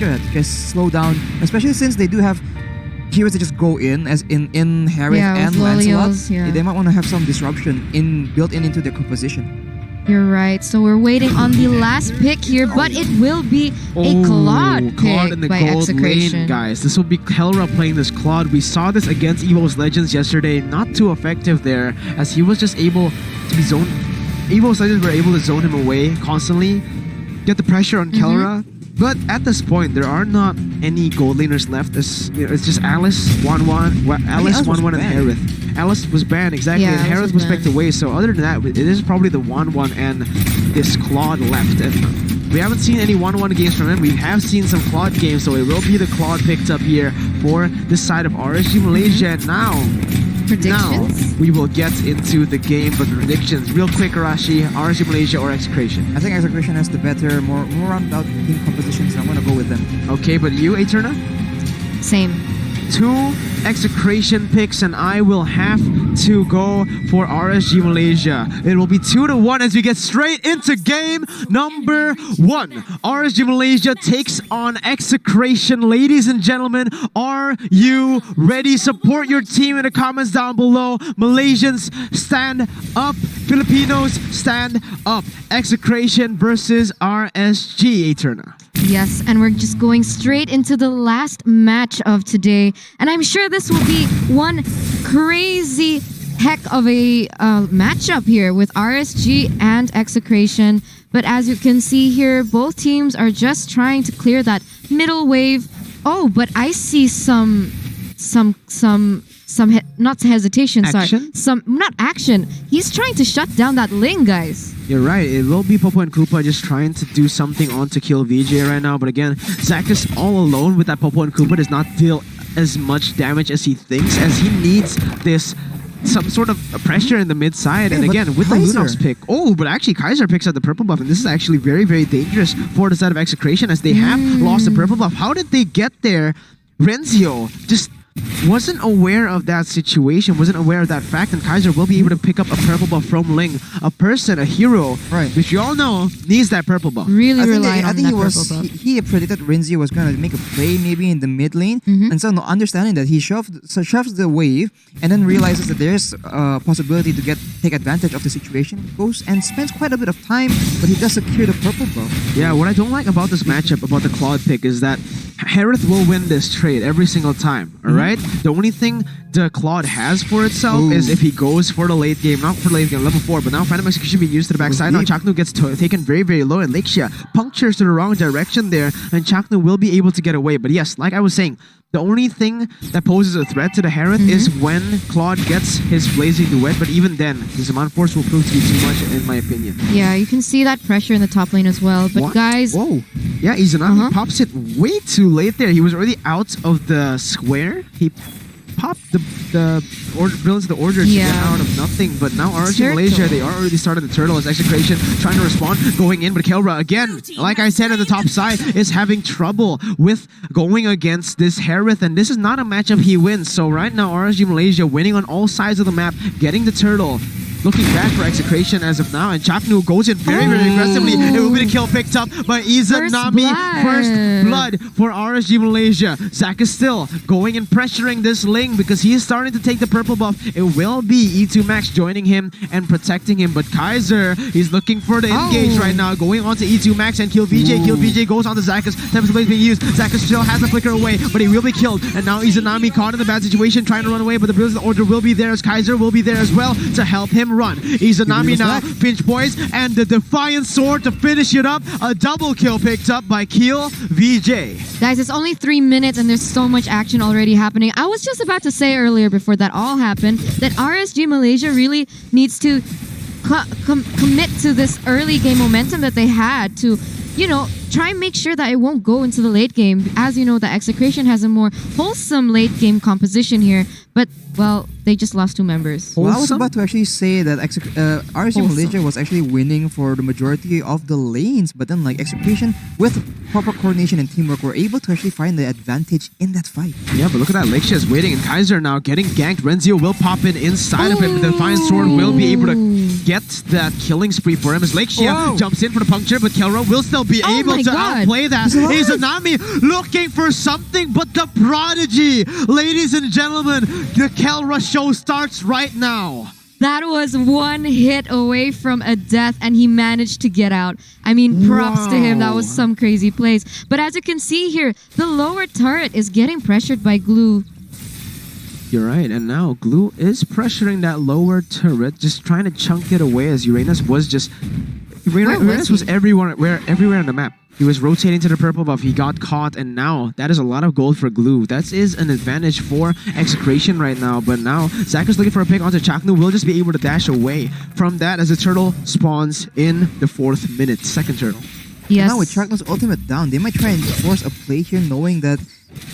gonna just slow down, especially since they do have heroes that just go in, as in Harith and Lancelot. They might want to have some disruption built into their composition. You're right. So we're waiting on the last pick here, but it will be a Claude pick in the by gold Execration. lane, guys. This will be Kelra playing this Claude. We saw this against Evos Legends yesterday. Not too effective there, as he was just able to be zoned. Evos Legends were able to zone him away constantly, get the pressure on Kelra. But at this point, there are not any gold laners left. It's just Alice, 1-1, Alice, 1-1, and Harith. Alice was banned, exactly, and Harith was picked away. So other than that, it is probably the 1-1 and this Claude left. And we haven't seen any 1-1 games from him. We have seen some Claude games, so it will be the Claude picked up here for this side of RSG Malaysia. And now we will get into the game, but predictions. Real quick, Arashi, RSG Malaysia or Execration? I think Execration has the better, more rounded out team compositions, and I'm gonna go with them. Okay, but you, Eterna? Same. 2 Execration picks, and I will have to go for RSG Malaysia. It will be 2-1 as we get straight into game number 1. RSG Malaysia takes on Execration. Ladies and gentlemen, are you ready? Support your team in the comments down below. Malaysians, stand up. Filipinos, stand up. Execration versus RSG, Eterna. Yes, and we're just going straight into the last match of today. And I'm sure this will be one crazy heck of a matchup here with RSG and Execration. But as you can see here, both teams are just trying to clear that middle wave. Oh, but I see not hesitation, action? sorry. Not action. He's trying to shut down that lane, guys. You're right, it will be Popo and Koopa just trying to do something on to kill VJ right now. But again, Zac is all alone with that Popo and Koopa, does not deal as much damage as he thinks, as he needs this some sort of pressure in the mid side. And again, with the Lunox pick. Oh, but actually Kaiser picks up the purple buff, and this is actually very, very dangerous for the side of Execration, as they have lost the purple buff. How did they get there? Renzio just wasn't aware of that situation, wasn't aware of that fact, and Kaiser will be able to pick up a purple buff from Ling, a person, a hero, which you all know needs that purple buff. Really relying on that purple buff. He predicted Renzio was going to make a play maybe in the mid lane, and so not understanding that, he shoves the wave and then realizes that there's a possibility to take advantage of the situation, goes and spends quite a bit of time, but he does secure the purple buff. Yeah, what I don't like about this matchup, about the Claude pick, is that Harith will win this trade every single time, alright? The only thing the Claude has for itself is if he goes for the late game, not for the late game, level 4, but now Phantom Execution being used to the backside. Now Chaknu gets taken very, very low, and Lakeshia punctures to the wrong direction there, and Chaknu will be able to get away. But yes, like I was saying, the only thing that poses a threat to the Harith is when Claude gets his Blazing Duet, but even then, his Amount Force will prove to be too much, in my opinion. Yeah, you can see that pressure in the top lane as well, but guys... Whoa! Yeah, Izanami pops it way too late there. He was already out of the square. He popped the Brilliance of the Order to get out of nothing, but now RSG Malaysia, they are already started the turtle as Execration trying to respond, going in, but Kelra again, like I said, at the top side, is having trouble with going against this Harith, and this is not a matchup he wins. So right now, RSG Malaysia winning on all sides of the map, getting the turtle. Looking back for Execration as of now, and Chaknu goes in very, very aggressively. It will be the kill picked up by Izanami. First blood for RSG Malaysia. Zac is still going and pressuring this Ling because he is starting to take the purple buff. It will be E2 Max joining him and protecting him, but Kaiser, he's looking for the engage right now, going on to E2 Max and kill VJ. Kill VJ goes on to Zakus. Tempest Blade being used. Zakus still has the flicker away, but he will be killed. And now Izanami caught in a bad situation, trying to run away, but the Brilliant Order will be there as Kaiser will be there as well to help him run. Izanami now pinch poise, and the Defiant Sword to finish it up. A double kill picked up by Keel VJ. Guys, it's only 3 minutes and there's so much action already happening. I was just about to say earlier, before that all happened, that RSG Malaysia really needs to commit to this early game momentum that they had to, you know, try and make sure that it won't go into the late game. As you know, the Execration has a more wholesome late game composition here, but, well, they just lost 2 members. Well, I was about to actually say that RSG Malaysia was actually winning for the majority of the lanes, but then like Execration with proper coordination and teamwork were able to actually find the advantage in that fight. Yeah, but look at that. Lakeshia is waiting, and Kaiser now getting ganked. Renzio will pop in inside of him. The Defiant Sword will be able to get that killing spree for him as Lakeshia jumps in for the puncture, but Kelra will still be able able to outplay that. Izanami looking for something, but the prodigy. Ladies and gentlemen, the Kelra show starts right now. That was one hit away from a death, and he managed to get out. I mean, props to him. That was some crazy plays. But as you can see here, the lower turret is getting pressured by Glue. You're right, and now Glue is pressuring that lower turret, just trying to chunk it away as Uranus was just... Uranus was everywhere on the map. He was rotating to the purple buff, he got caught, and now that is a lot of gold for Glue. That is an advantage for Execration right now, but now Zach is looking for a pick onto Chaknu, will just be able to dash away from that as the turtle spawns in the 4th minute. Second turtle. Yes. Now with Chaknu's ultimate down, they might try and force a play here knowing that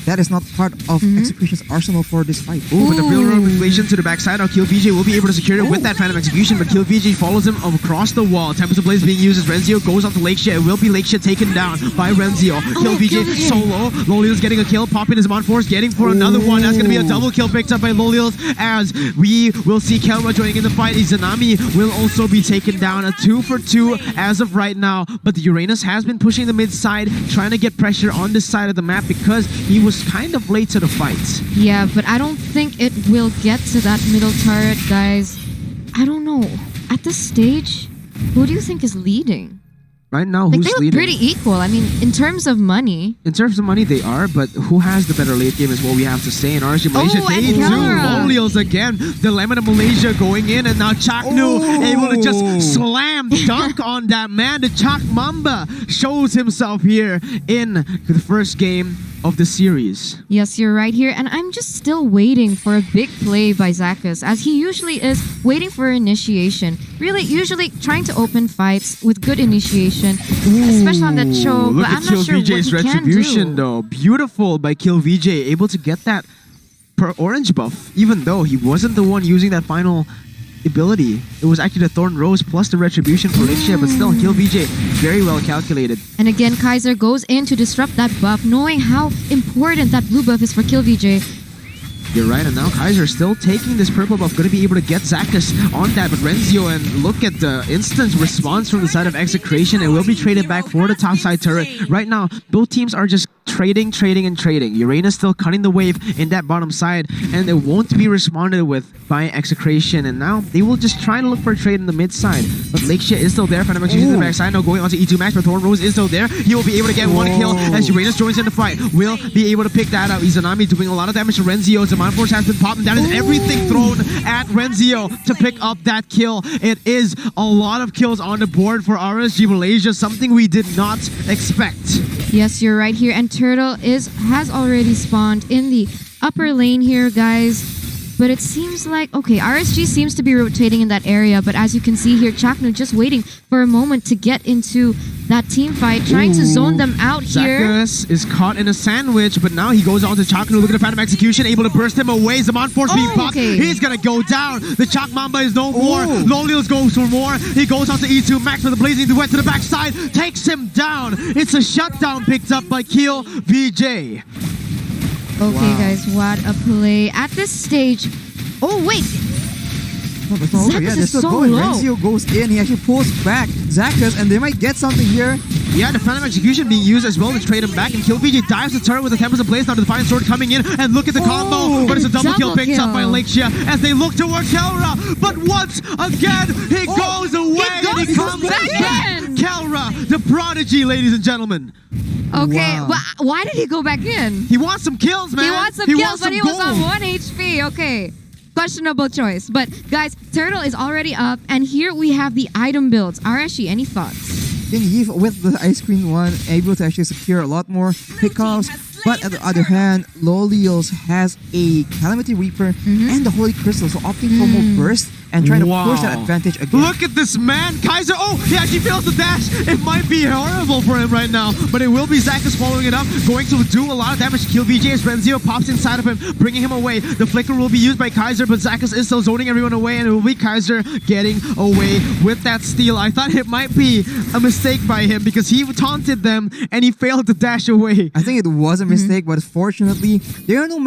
that is not part of Execration's arsenal for this fight. Ooh, but the real inflation to the backside. Now Kill VJ will be able to secure it with that Phantom Execution, but Kill VJ follows him across the wall. Tempest of Blaze being used as Renzio goes onto Lakeshia. It will be Lakeshia taken down by Renzio. Kill VJ solo. Lolios getting a kill. Popping his Force, getting for another one. That's going to be a double kill picked up by Lolios as we will see Kelra joining in the fight. Izanami will also be taken down. A 2 for 2 as of right now, but the Uranus has been pushing the mid side, trying to get pressure on this side of the map because he was kind of late to the fight. Yeah, but I don't think it will get to that middle turret, guys. I don't know. At this stage, who do you think is leading? Right now, Like, who's they look leading? pretty equal. I mean, in terms of money. In terms of money, they are, but who has the better late game is what we have to say. In RSG Malaysia, Oh, they and do. Kelra. Lolios again. Dilemma to Malaysia going in, and now Chaknu able to just slam dunk on that man. The Chak Mamba shows himself here in the first game of the series. Yes, you're right here. And I'm just still waiting for a big play by Zakas, as he usually is waiting for initiation. Really, usually trying to open fights with good initiation, especially on that show. Look But at I'm Kill not sure what VJ's he can retribution, do. though. Beautiful by Kill VJ, able to get that orange buff, even though he wasn't the one using that final ability. It was actually the Thorn Rose plus the retribution for Lakeshia, but still, Kill VJ, very well calculated. And again, Kaiser goes in to disrupt that buff, knowing how important that blue buff is for Kill VJ. You're right, and now Kaiser still taking this purple buff, going to be able to get Zakas on that, but Renzio, and look at the instant response from the side of Execration. It will be traded back for the top side turret. Right now, both teams are just trading. Uranus still cutting the wave in that bottom side, and it won't be responded with by Execration, and now they will just try to look for a trade in the mid side. But Lakeshia is still there, Phantom Execution in the back side, now going on to E2 Max, but Thorn Rose is still there. He will be able to get one kill as Uranus joins in the fight. Will be able to pick that up. Izanami doing a lot of damage to Renzio. Zaman Force has been popped, and that is everything thrown at Renzio to pick up that kill. It is a lot of kills on the board for RSG Malaysia, something we did not expect. Yes, you're right here. And Turtle has already spawned in the upper lane here, guys. But it seems like, okay, RSG seems to be rotating in that area, but as you can see here, Chaknu just waiting for a moment to get into that team fight, trying to zone them out here. Zakas is caught in a sandwich, but now he goes on to Chaknu. Look at the Phantom Execution, able to burst him away. Zaman Force being popped. He's gonna go down. The Chak Mamba is no more. Lolios goes for more. He goes on to E2 Max for the Blazing Duet to the backside, takes him down. It's a shutdown picked up by Kill VJ. Okay, guys, what a play. At this stage, oh wait, Zakas is so low. Renzio goes in, he actually pulls back Zakas, and they might get something here. Yeah, the Phantom Execution being used as well to trade him back, and Kill VJ dives the turret with the Tempest of Blaze. Now the Defiant Sword coming in, and look at the combo, but it's a double kill picked up by Lakeshia as they look toward Kelra. But once again, he goes away and he comes back. Kelra, the prodigy, ladies and gentlemen. Okay, but why did he go back in? He wants some kills, man. He wants some kills, but he was on 1 HP. Okay, questionable choice. But guys, Turtle is already up, and here we have the item builds. RSG, any thoughts? I think Yves with the Ice Cream one able to actually secure a lot more pickoffs. But on the other hand, Lolios has a Calamity Reaper and the Holy Crystal, so opting for more burst and trying to push that advantage again. Look at this man, Kaiser. Oh, he actually fails the dash. It might be horrible for him right now, but it will be Zakas following it up, going to do a lot of damage to Kill VJ as Renzio pops inside of him, bringing him away. The flicker will be used by Kaiser, but Zakas is still zoning everyone away, and it will be Kaiser getting away with that steal. I thought it might be a mistake by him because he taunted them and he failed to dash away. I think it was a mistake, but fortunately, there are no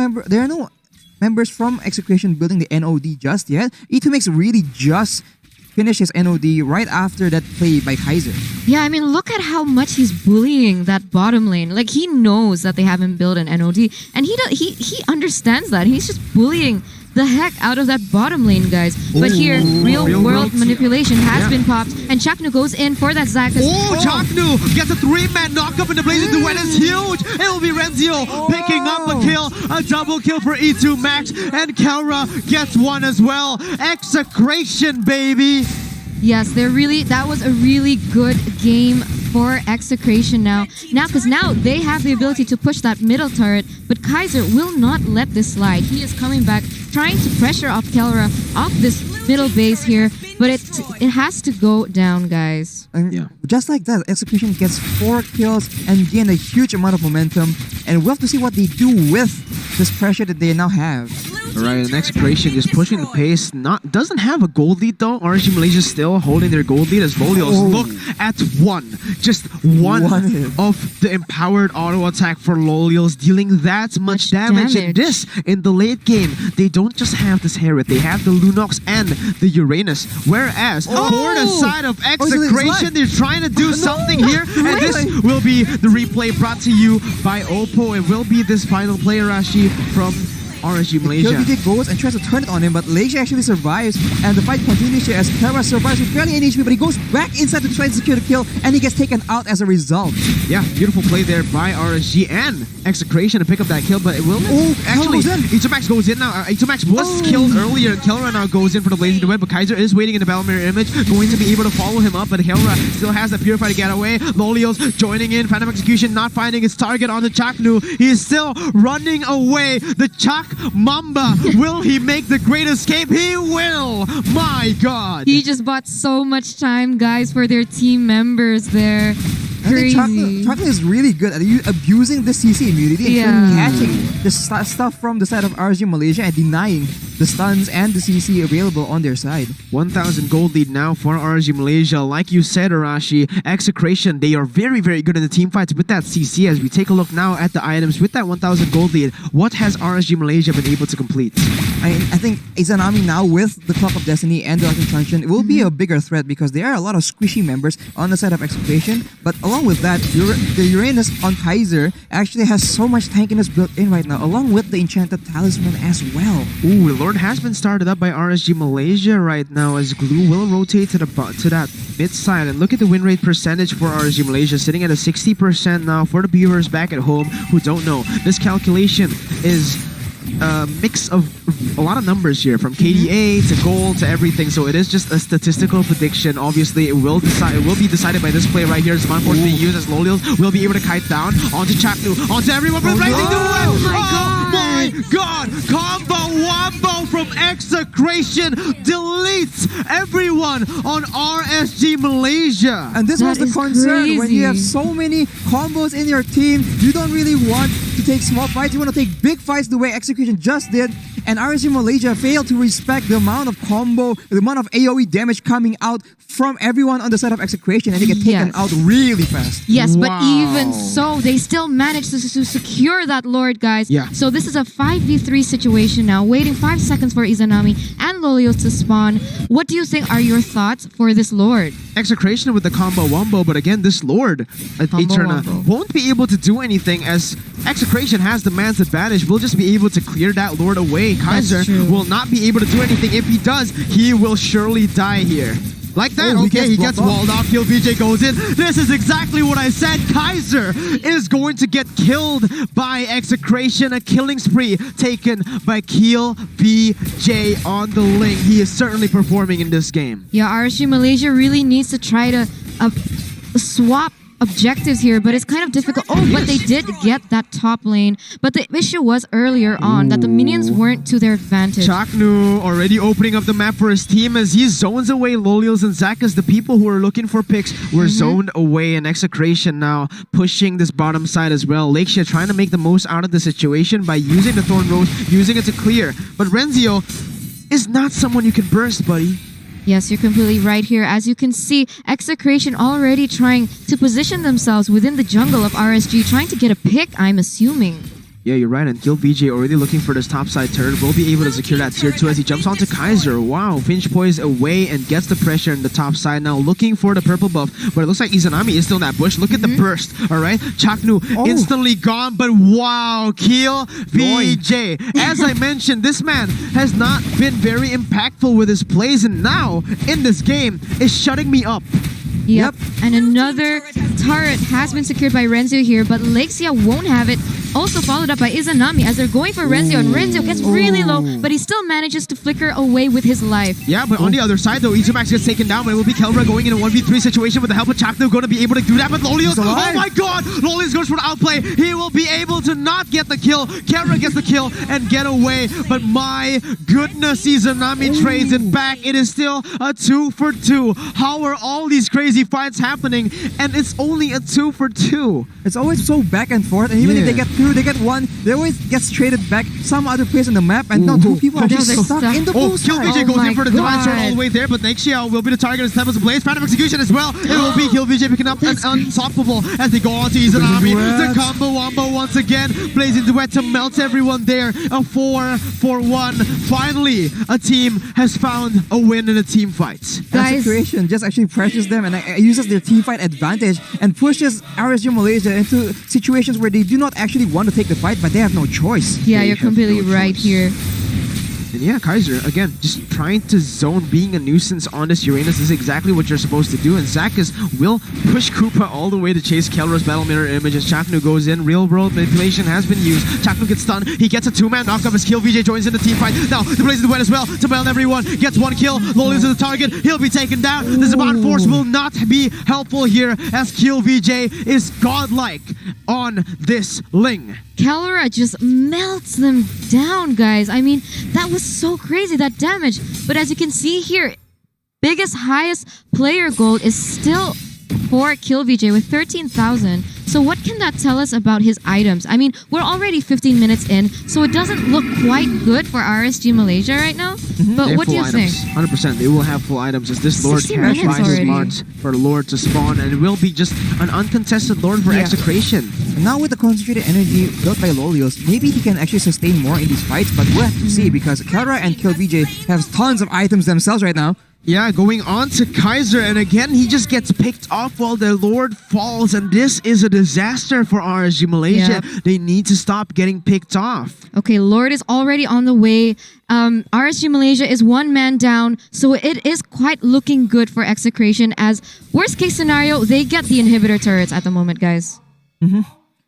members from Execration building the NOD just yet. E2 makes really just finish his NOD right after that play by Kaiser. Yeah, I mean, look at how much he's bullying that bottom lane. Like, he knows that they haven't built an NOD, and he understands that. He's just bullying the heck out of that bottom lane, guys. But here, real world manipulation has been popped, and Chaknu goes in for that Zakas. Chaknu gets a 3-man knock-up in the Blazing Duet is huge. It will be Renzio picking up a kill, a double kill for E2 Max, and Kelra gets one as well. Execration, baby. Yes, that was a really good game for Execration now. Because now they have the ability to push that middle turret, but Kaiser will not let this slide. He is coming back, trying to pressure off Kelra off this middle base here, but it has to go down, guys. And just like that, Execution gets 4 kills and gain a huge amount of momentum, and we'll have to see what they do with this pressure that they now have. Alright, and Execration just pushing the pace. Doesn't have a gold lead though. RSG Malaysia still holding their gold lead as Lolios look at just one of the empowered auto attack for Lolios, dealing that much damage. And this in the late game, they don't just have this Herod, they have the Lunox and the Uranus. Whereas for the side of Execration, they're trying to do something here, and this will be the replay brought to you by Oppo. It will be this final play, Rashi, from RSG Malaysia. KLBJ goes and tries to turn it on him, but Malaysia actually survives, and the fight continues here as Kelra survives with barely any HP, but he goes back inside to try to secure the kill, and he gets taken out as a result. Yeah, beautiful play there by RSG and Execration to pick up that kill, but it will actually E2 Max goes in now. E2 Max was killed earlier. Kelra now goes in for the Blazing Duet, but Kaiser is waiting in the Battle Mirror image, going to be able to follow him up, but Kelra still has that Purify to get away. Lolios joining in, Phantom Execution not finding its target on the Chaknu. He is still running away. The Chak Mamba, will he make the great escape? He will! My God! He just bought so much time, guys, for their team members there. Crazy. Chaknu is really good at abusing the CC immunity and catching the stuff from the side of RSG Malaysia and denying the stuns and the CC available on their side. 1,000 gold lead now for RSG Malaysia. Like you said, Arashi, Execration, they are very, very good in the team fights with that CC. As we take a look now at the items with that 1,000 gold lead, what has RSG Malaysia been able to complete? I think Izanami now with the Clock of Destiny and the Dark Truncheon will be a bigger threat because there are a lot of squishy members on the side of Execration, but along with that, the Uranus on Kaiser actually has so much tankiness built in right now, along with the Enchanted Talisman as well. Ooh, Lord has been started up by RSG Malaysia right now as Glue will rotate to that mid side. And look at the win rate percentage for RSG Malaysia, sitting at a 60% now. For the viewers back at home who don't know, this calculation is a mix of a lot of numbers here, from KDA to gold to everything. So it is just a statistical prediction. Obviously, it will be decided by this play right here. Spawn Force being used as Lolios will be able to kite down onto Chaknu, onto everyone from Blazing Duet. Oh my God! Combo Wombo from Execration deletes everyone on RSG Malaysia. And this was the concern when you have so many combos in your team. You don't really want to take small fights. You want to take big fights the way Execution just did. And RSG Malaysia failed to respect the amount of combo, the amount of AoE damage coming out from everyone on the side of Execration, and they get taken out really fast. Yes, but even so, they still managed to secure that Lord, guys. Yeah. So this is a 5v3 situation now, waiting 5 seconds for Izanami and Lolios to spawn. What do you think are your thoughts for this Lord? Execration with the combo wombo, but again, this Lord at Eterna won't be able to do anything as Execration has the man's advantage. We'll just be able to clear that Lord away. Kaiser will not be able to do anything. If he does, he will surely die here. Like that, he gets walled off. KLBJ goes in. This is exactly what I said. Kaiser is going to get killed by Execration. A killing spree taken by KLBJ on the link. He is certainly performing in this game. Yeah, RSG Malaysia really needs to try to swap objectives here, but it's kind of difficult. But they did get that top lane. But the issue was earlier on that the minions weren't to their advantage. Chaknu already opening up the map for his team as he zones away Lolios and Zakas. The people who are looking for picks were zoned away, and Execration now pushing this bottom side as well. Lakeshia trying to make the most out of the situation by using the Thorn Rose, using it to clear. But Renzio is not someone you can burst, buddy. Yes, you're completely right here. As you can see, Execration already trying to position themselves within the jungle of RSG, trying to get a pick, I'm assuming. Yeah, you're right. And KillVJ already looking for this topside turret. Will be able to secure that tier 2 as he jumps onto Kaiser. Wow, Finch poise away and gets the pressure in the top side. Now looking for the purple buff, but it looks like Izanami is still in that bush. Look at the burst, all right? Chaknu instantly gone, but wow, KillVJ. As I mentioned, this man has not been very impactful with his plays, and now in this game is shutting me up. Yep. And another turret has been secured by Renzo here, but Lexia won't have it. Also followed up by Izanami as they're going for Renzo, and Renzo gets really low, but he still manages to flicker away with his life. Yeah, but on the other side though, Izumax gets taken down, but it will be Kelra going in a 1v3 situation with the help of Chaknu going to be able to do that, but Lolios, oh my god, Lolios goes for the outplay. He will be able to not get the kill. Kelra gets the kill and get away, but my goodness, Izanami trades it back. It is still a 2-for-2. How are all these crazy fights happening? And it's only a 2-for-2. It's always so back and forth, and even if they get through, they get one, they always get traded back some other place on the map, and now two people are just stuck in the pool. KillVJ goes in for the divine sword all the way there, but Nexia will be the target as Tempest Blaze. Phantom Execution as well. It will be KillVJ picking up an unstoppable as they go on to Izanami. The combo wombo once again. Blazing Duet to melt everyone there. A 4-for-1. Finally, a team has found a win in a team fight. Execration just actually pressures them and uses their team fight advantage and pushes RSG Malaysia into situations where they do not actually want to take the fight, but they have no choice. Yeah, you're completely right here. And yeah, Kaiser, again, just trying to zone, being a nuisance on this Uranus is exactly what you're supposed to do. And Zakas will push Koopa all the way to chase Kelra's Battle Mirror image as Chaknu goes in. Real world manipulation has been used. Chaknu gets stunned. He gets a 2-man knockup as KillVJ joins in the team fight. Now, the Blaze is wet as well to melt everyone. Gets one kill. Loli's is the target. He'll be taken down. The Saban Force will not be helpful here as KillVJ is godlike on this Ling. Kelra just melts them down, guys. I mean, that was so crazy, that damage. But as you can see here, biggest, highest player gold is still for KillVJ with 13,000. So what can that tell us about his items? I mean, we're already 15 minutes in, so it doesn't look quite good for RSG Malaysia right now. But what do you think? 100%. They will have full items as this Lord can find smart for Lord to spawn, and it will be just an uncontested Lord for Execration. And now with the concentrated energy built by Lolios, maybe he can actually sustain more in these fights, but we'll have to see because Kelra and KillVJ have tons of items themselves right now. Yeah, going on to Kaiser, and again, he just gets picked off while the Lord falls, and this is a disaster for RSG Malaysia. Yep. They need to stop getting picked off. Okay, Lord is already on the way. RSG Malaysia is 1 man down, so it is quite looking good for Execration as worst case scenario, they get the inhibitor turrets at the moment, guys.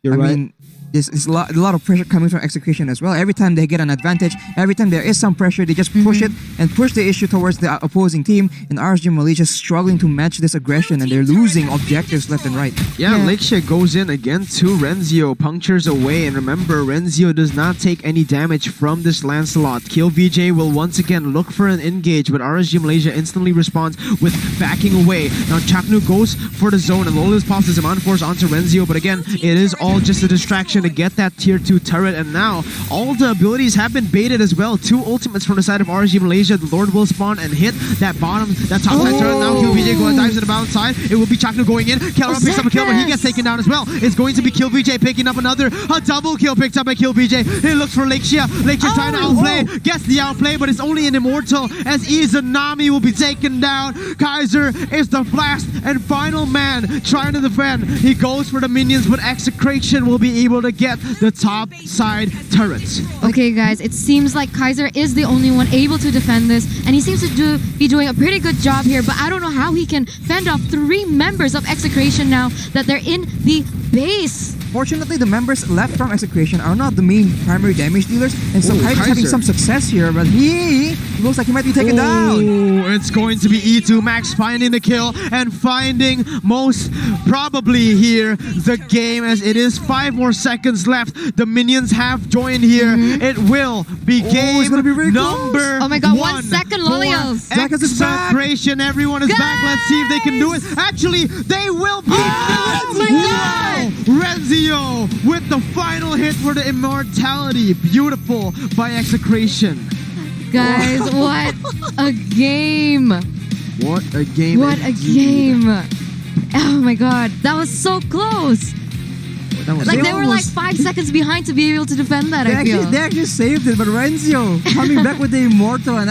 You're right. I mean, there's a lot of pressure coming from Execration as well. Every time they get an advantage, every time there is some pressure, they just push it and push the issue towards the opposing team. And RSG Malaysia struggling to match this aggression, and they're losing objectives left and right. Yeah, Lexia goes in again to Renzio, punctures away. And remember, Renzio does not take any damage from this Lancelot. KillVJ will once again look for an engage, but RSG Malaysia instantly responds with backing away. Now Chaknu goes for the zone, and Lolis pops his Amount Force onto Renzio, but again, it is all just a distraction to get that tier 2 turret, and now all the abilities have been baited as well. 2 ultimates from the side of RSG Malaysia. The Lord will spawn and hit that top side turret. Now KillVJ goes dives in the balance side. It will be Chaknu going in. Kelra picks up a kill, but he gets taken down as well. It's going to be KillVJ picking up a double kill picked up by KillVJ. It looks for Lexia. Lexia trying to outplay. Gets the outplay, but it's only an immortal as Izanami will be taken down. Kaiser is the last and final man trying to defend. He goes for the minions, but Execration will be able to get the top side turrets. Okay, guys, it seems like Kaiser is the only one able to defend this, and he seems to be doing a pretty good job here, but I don't know how he can fend off 3 members of Execration now that they're in the base. Fortunately, the members left from Execration are not the main primary damage dealers, and so Kaiser's having some success here, but he looks like he might be taken down. It's going to be E2 Max finding the kill and finding most probably here the game, as it is 5 more seconds left. The minions have joined here. It will be game number Oh my god, 1 second, Lolios. Execration. Everyone is back. Let's see if they can do it. Actually, they will be. Oh my god! Renzio with the final hit for the immortality. Beautiful by Execration. Guys, what a game. What a game. What a game. Oh my god, that was so close. That was Like They they were like almost- 5 seconds behind to be able to defend that. I feel. They actually saved it, but Renzio coming back with the Immortal and